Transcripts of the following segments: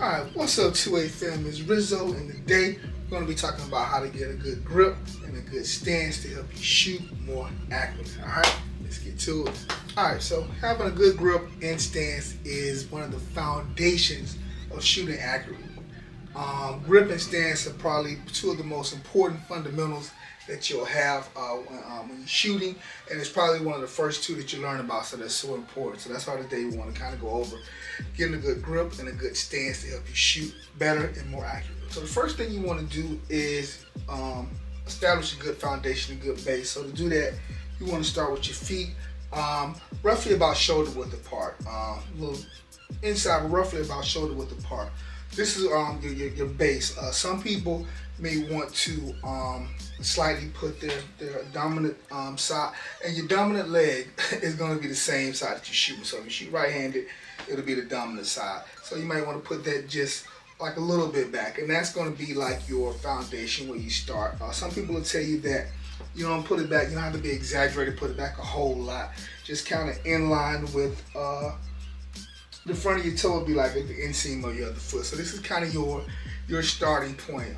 Alright, what's up 2A fam? It's Rizzo, and today we're going to be talking about how to get a good grip and a good stance to help you shoot more accurately. Alright, let's get to it. Alright, so having a good grip and stance is one of the foundations of shooting accurately. Grip and stance are probably two of the most important fundamentals that you'll have when you're shooting, and it's probably one of the first two that you learn about, so that's so important. So that's why today we want to kind of go over getting a good grip and a good stance to help you shoot better and more accurately. So the first thing you want to do is establish a good foundation, a good base. So to do that, you want to start with your feet roughly about shoulder width apart, a little inside, roughly about shoulder width apart. This is your base. Some people may want to slightly put their dominant side, and your dominant leg is going to be the same side that you're shooting. So if you shoot right-handed, it'll be the dominant side. So you might want to put that just like a little bit back, and that's going to be like your foundation where you start. Some people will tell you that you don't put it back. You don't have to be exaggerated, put it back a whole lot. Just kind of in line with the front of your toe would be like at the inseam of your other foot. So this is kind of your starting point.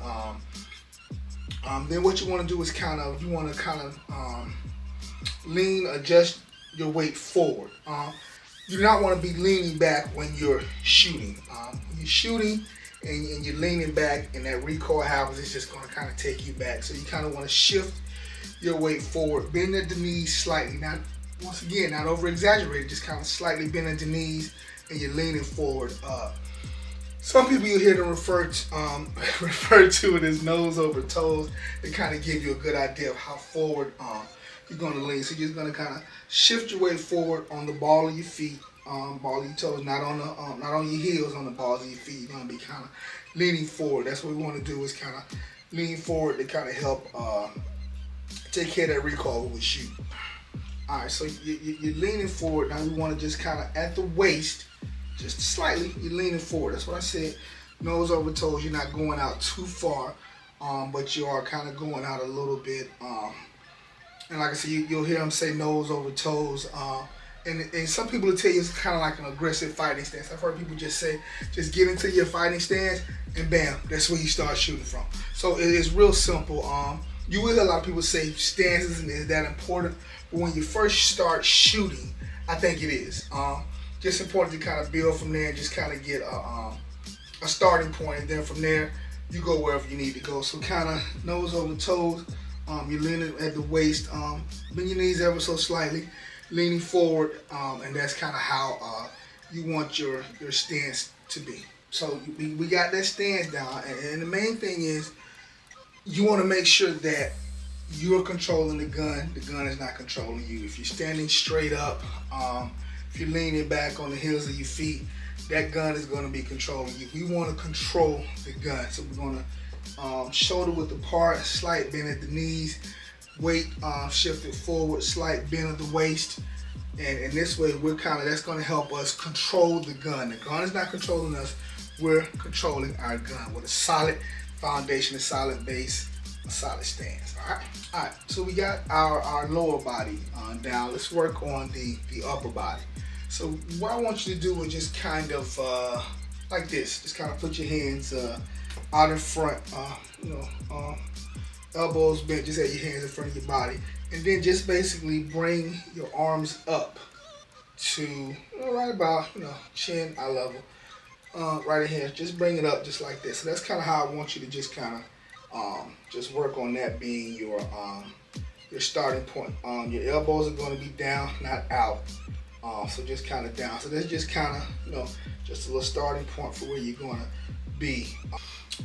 Then what you want to do is you want to lean, adjust your weight forward. You do not want to be leaning back when you're shooting. When you're shooting and you're leaning back and that recoil happens, it's just going to kind of take you back. So you kind of want to shift your weight forward, bend at the knees slightly. Not, once again, not over exaggerated, just kind of slightly bend at the knees, and you're leaning forward. Some people you hear them refer to it as nose over toes. They kind of give you a good idea of how forward you're going to lean. So you're just going to kind of shift your weight forward on the ball of your feet, ball of your toes, not on your heels, on the balls of your feet. You're going to be kind of leaning forward. That's what we want to do, is kind of lean forward to kind of help take care of that recoil when we shoot. All right, so you're leaning forward. Now we want to just kind of at the waist, just slightly, you're leaning forward. That's what I said, nose over toes. You're not going out too far, but you are kind of going out a little bit. And like I said, you'll hear them say nose over toes. And some people will tell you it's kind of like an aggressive fighting stance. I've heard people just say, just get into your fighting stance, and bam, that's where you start shooting from. So it is real simple. You will hear a lot of people say stance isn't that important, but when you first start shooting, I think it is. Just important to kind of build from there and just kind of get a starting point, and then from there you go wherever you need to go. So kind of nose over toes, you're leaning at the waist, bend your knees ever so slightly, leaning forward, and that's kind of how you want your stance to be. So we got that stance down, and the main thing is you want to make sure that you're controlling the gun is not controlling you. If you're standing straight up, if you're leaning back on the heels of your feet, that gun is going to be controlling you. We want to control the gun. So we're going to shoulder width apart, slight bend at the knees, weight shifted forward, slight bend at the waist. And this way that's going to help us control the gun. The gun is not controlling us. We're controlling our gun with a solid foundation, a solid base, a solid stance. All right. So we got our lower body down. Let's work on the upper body. So what I want you to do is just kind of like this. Just kind of put your hands out in front. Elbows bent. Just have your hands in front of your body, and then just basically bring your arms up to right about chin, eye level. Right here, just bring it up just like this. So that's kind of how I want you to just kind of just work on that being your starting point. Your elbows are going to be down, not out. So just kind of down. So that's just kind of just a little starting point for where you're going to be.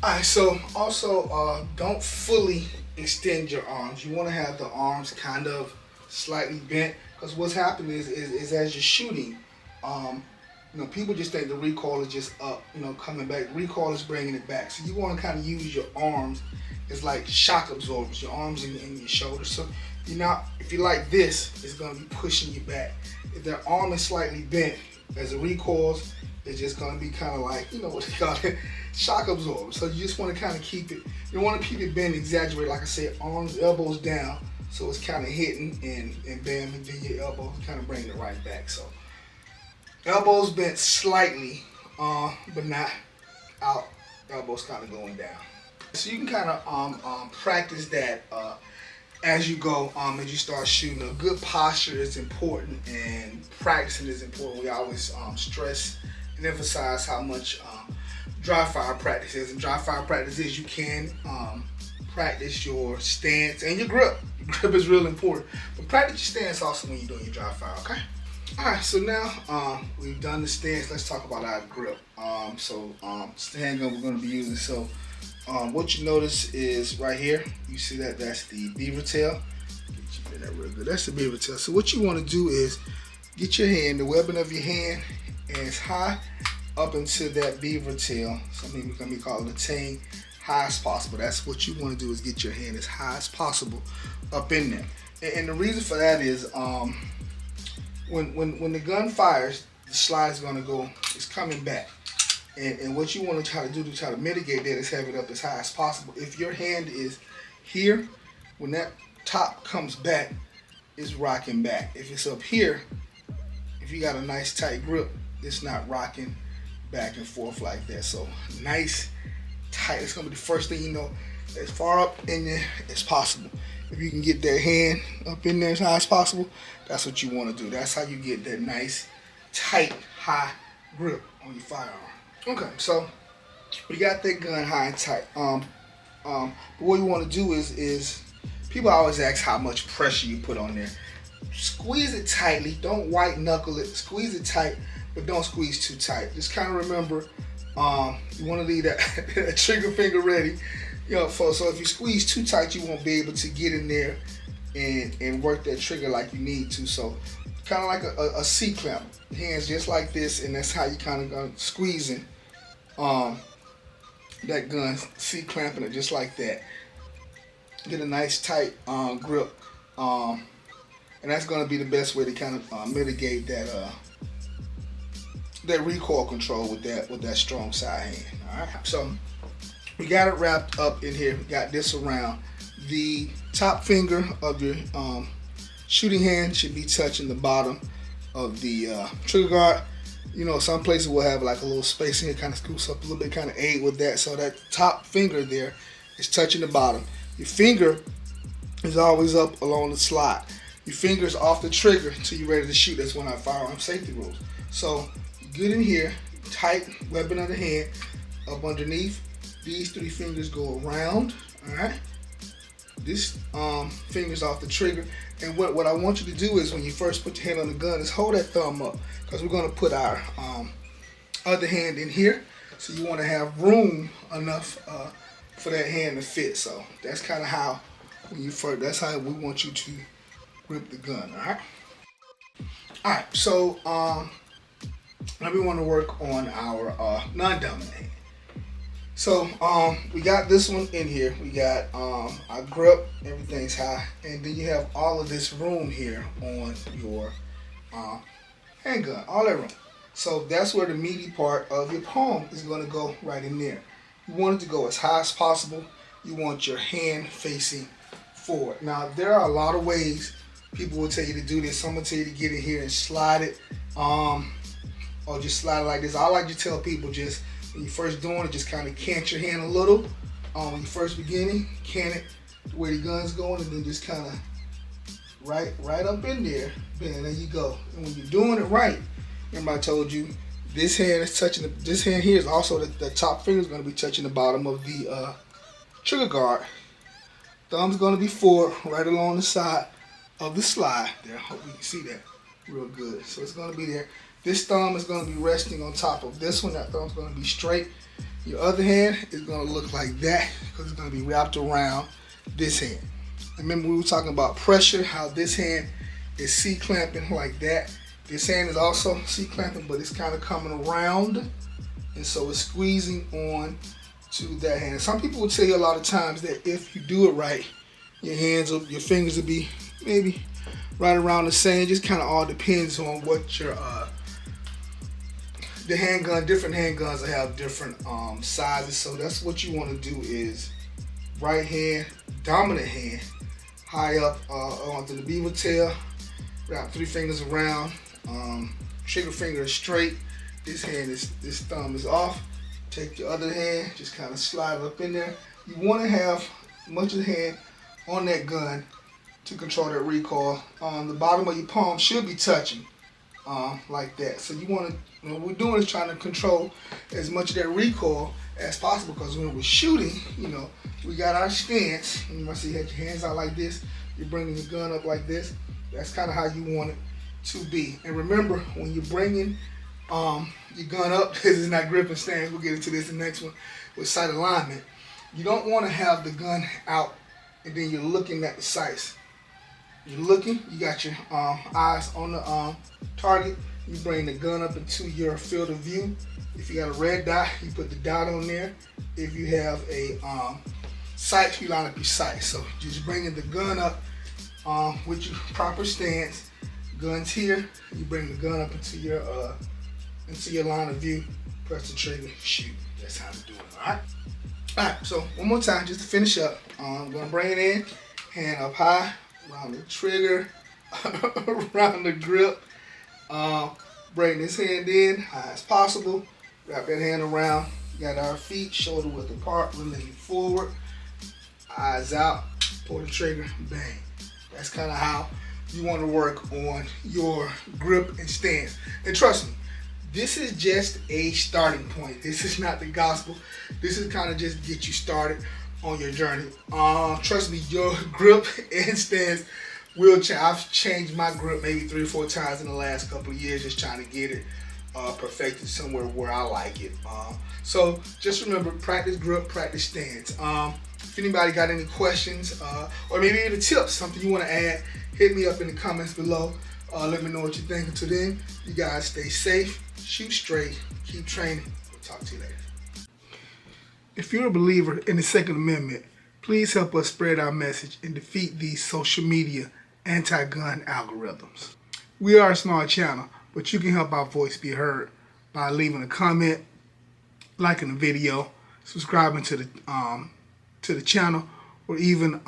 All right. So also don't fully extend your arms. You want to have the arms kind of slightly bent, because what's happening is as you're shooting, people just think the recoil is just up, coming back. The recoil is bringing it back. So you want to kind of use your arms as like shock absorbers, your arms and your shoulders. So if you're like this, it's going to be pushing you back. If their arm is slightly bent, as it recoils, it's just going to be kind of like, what they call it, shock absorber. So you just want to kind of keep it, you don't want to keep it bent, exaggerate, like I said, arms, elbows down, so it's kind of hitting and bam, and then your elbows kind of bringing it right back. So elbows bent slightly, but not out, elbows kind of going down. So you can kind of practice that as you go, as you start shooting. A good posture is important, and practicing is important. We always stress and emphasize how much dry fire practice is. And dry fire practice is you can practice your stance and your grip. Your grip is real important, but practice your stance also when you're doing your dry fire, okay? Alright, so now we've done the stance. Let's talk about our grip. It's the handgun we're going to be using. So what you notice is right here, you see that that's the beaver tail. Get you in that real good. That's the beaver tail. So what you want to do is get your hand, the webbing of your hand, as high up into that beaver tail. Some people can be called a ting, high as possible. That's what you want to do, is get your hand as high as possible up in there. And the reason for that is when the gun fires, the slide is going to go, it's coming back. And what you want to try to do to try to mitigate that is have it up as high as possible. If your hand is here, when that top comes back, it's rocking back. If it's up here, if you got a nice tight grip, it's not rocking back and forth like that. So nice, tight. It's going to be the first thing you know, as far up in there as possible. If you can get that hand up in there as high as possible, that's what you want to do. That's how you get that nice, tight, high grip on your firearm. Okay, so we got that gun high and tight. But what you want to do is people always ask how much pressure you put on there. Squeeze it tightly. Don't white knuckle it. Squeeze it tight, but don't squeeze too tight. Just kind of remember, you want to leave that trigger finger ready. So if you squeeze too tight, you won't be able to get in there and work that trigger like you need to. So kind of like a C-clamp. Hands just like this, and that's how you kind of squeezing that gun, C-clamping it just like that. Get a nice tight grip, and that's going to be the best way to kind of mitigate that recoil control with that strong side hand. All right, so we got it wrapped up in here. We got this around. The top finger of your shooting hand should be touching the bottom of the trigger guard. Some places will have like a little space in here, kind of scoops up a little bit, kind of aid with that. So that top finger there is touching the bottom. Your finger is always up along the slide. Your finger is off the trigger until you're ready to shoot. That's one of our firearm safety rules. So get in here, tight webbing of the hand, up underneath. These three fingers go around, all right? This finger's off the trigger. And what I want you to do is when you first put your hand on the gun is hold that thumb up, because we're going to put our other hand in here. So you want to have room enough for that hand to fit. So that's kind of how that's how we want you to grip the gun, all right? All right, so now we want to work on our non-dominant hand. So we got this one in here. We got our grip, everything's high, and then you have all of this room here on your handgun, all that room. So that's where the meaty part of your palm is going to go, right in there. You want it to go as high as possible. You want your hand facing forward. Now there are a lot of ways people will tell you to do this. Some will tell you to get in here and slide it, or just slide it like this. I like to tell people, just when you're first doing it, just kind of cant your hand a little. When you're first beginning, cant it the way the gun's going, and then just kind of right up in there. Bam, there you go. And when you're doing it right, remember I told you this hand is touching this hand here is also the top finger is going to be touching the bottom of the trigger guard. Thumb's going to be forward, right along the side of the slide. There, I hope you can see that real good. So it's going to be there. This thumb is going to be resting on top of this one. That thumb's going to be straight. Your other hand is going to look like that because it's going to be wrapped around this hand. Remember we were talking about pressure, how this hand is C-clamping like that. This hand is also C-clamping, but it's kind of coming around, and so it's squeezing on to that hand. Some people will tell you a lot of times that if you do it right, your fingers will be maybe right around the same. It just kind of all depends on what your the handgun. Different handguns have different sizes, so that's what you want to do is right hand, dominant hand, high up onto the beaver tail, wrap 3 fingers around, trigger finger is straight, this thumb is off, Take your other hand, just kind of slide it up in there. You want to have much of the hand on that gun to control that recoil. The bottom of your palm should be touching like that. So you want to, what we're doing is trying to control as much of that recoil as possible, because when we're shooting, we got our stance. You must see you have your hands out like this. You're bringing your gun up like this. That's kind of how you want it to be. And remember, when you're bringing your gun up, this is not grip and stance. We'll get into this in the next one with sight alignment. You don't want to have the gun out and then you're looking at the sights. You're looking, you got your eyes on the target. You bring the gun up into your field of view. If you got a red dot, you put the dot on there. If you have a sight, you line up your sight. So just bringing the gun up with your proper stance. Gun's here. You bring the gun up into your line of view. Press the trigger, shoot. That's how to do it. All right. All right. So one more time, just to finish up. I'm gonna bring it in, hand up high, around the trigger, around the grip. Bring this hand in high as possible. Wrap that hand around. Got our feet shoulder width apart. We're leaning forward. Eyes out. Pull the trigger. Bang. That's kind of how you want to work on your grip and stance. And trust me, this is just a starting point. This is not the gospel. This is kind of just get you started on your journey. Trust me, your grip and stance will change. I've changed my grip maybe 3 or 4 times in the last couple of years, just trying to get it perfected somewhere where I like it. So just remember, practice grip, practice stance. If anybody got any questions or maybe any tips, something you want to add, hit me up in the comments below. Let me know what you think. Until then, you guys stay safe, shoot straight, keep training. We'll talk to you later. If you're a believer in the Second Amendment, please help us spread our message and defeat these social media anti-gun algorithms. We are a small channel, but you can help our voice be heard by leaving a comment, liking the video, subscribing to the channel, or even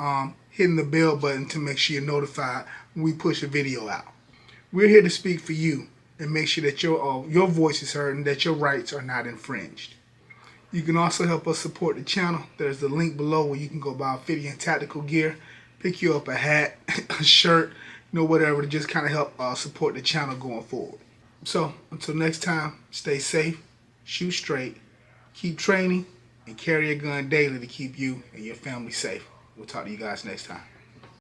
hitting the bell button to make sure you're notified when we push a video out. We're here to speak for you and make sure that your voice is heard and that your rights are not infringed. You can also help us support the channel. There's the link below where you can go buy fitting and tactical gear, pick you up a hat, a shirt, whatever, to just kind of help support the channel going forward. So until next time, stay safe, shoot straight, keep training, and carry a gun daily to keep you and your family safe. We'll talk to you guys next time.